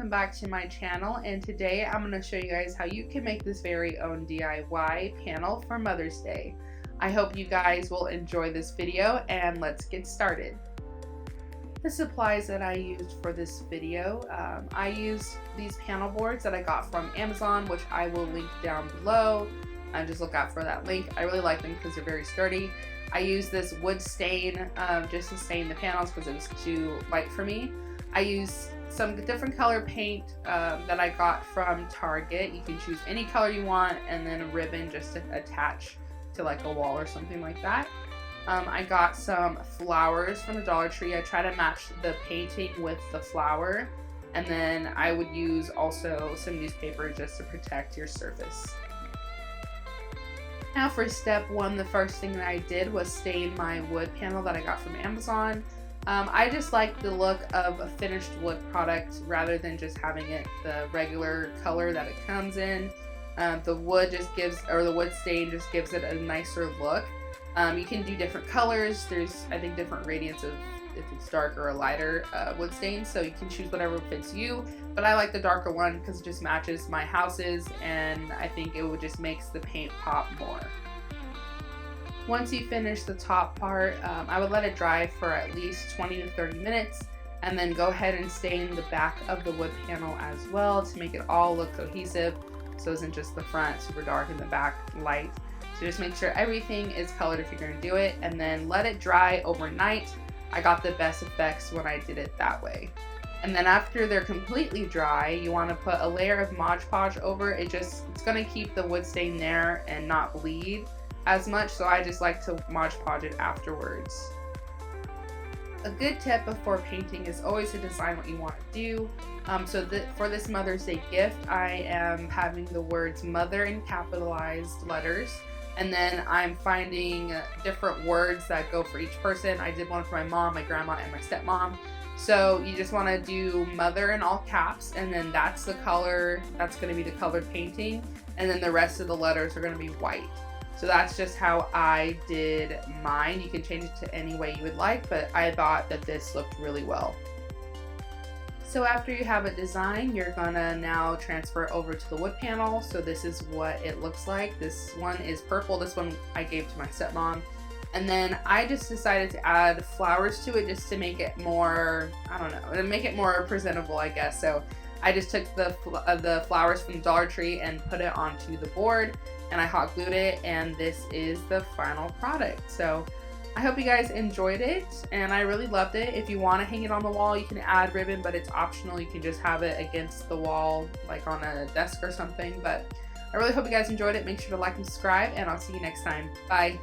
welcome back to my channel, and today I'm going to show you guys how you can make this very own DIY panel for Mother's Day. I hope you guys will enjoy this video, and let's get started. The supplies that I used for this video, I used these panel boards that I got from Amazon, which I will link down below. Just look out for that link. I really like them because they're very sturdy. I used this wood stain just to stain the panels because it was too light for me. I used some different color paint that I got from Target. You can choose any color you want, and then a ribbon just to attach to like a wall or something like that. I got some flowers from the Dollar Tree. I try to match the painting with the flower, and then I would use also some newspaper just to protect your surface. Now for step one, the first thing that I did was stain my wood panel that I got from Amazon. I just like the look of a finished wood product rather than just having it the regular color that it comes in. The wood stain just gives it a nicer look. You can do different colors. There's, I think, different gradients of if it's darker or lighter wood stain, so you can choose whatever fits you. But I like the darker one because it just matches my houses, and I think it would just makes the paint pop more. Once you finish the top part, I would let it dry for at least 20 to 30 minutes, and then go ahead and stain the back of the wood panel as well to make it all look cohesive, so it isn't just the front super dark and the back light. So just make sure everything is colored if you're going to do it, and then let it dry overnight. I got the best effects when I did it that way. And then after they're completely dry, you want to put a layer of Mod Podge over it. It's going to keep the wood stain there and not bleed as much, so I just like to Mod Podge it afterwards. A good tip before painting is always to design what you want to do. For this Mother's Day gift, I am having the words mother in capitalized letters, and then I'm finding different words that go for each person. I did one for my mom, my grandma, and my stepmom. So you just want to do mother in all caps, and then that's the color, that's going to be the colored painting, and then the rest of the letters are going to be white. So that's just how I did mine. You can change it to any way you would like, but I thought that this looked really well. So after you have it designed, you're gonna now transfer over to the wood panel. So this is what it looks like. This one is purple. This one I gave to my stepmom. And then I just decided to add flowers to it just to make it more, I don't know, to make it more presentable, I guess. So I just took the flowers from the Dollar Tree and put it onto the board, and I hot glued it, and this is the final product. So I hope you guys enjoyed it, and I really loved it. If you want to hang it on the wall, you can add ribbon, but it's optional. You can just have it against the wall, like on a desk or something. But I really hope you guys enjoyed it. Make sure to like and subscribe, and I'll see you next time. Bye.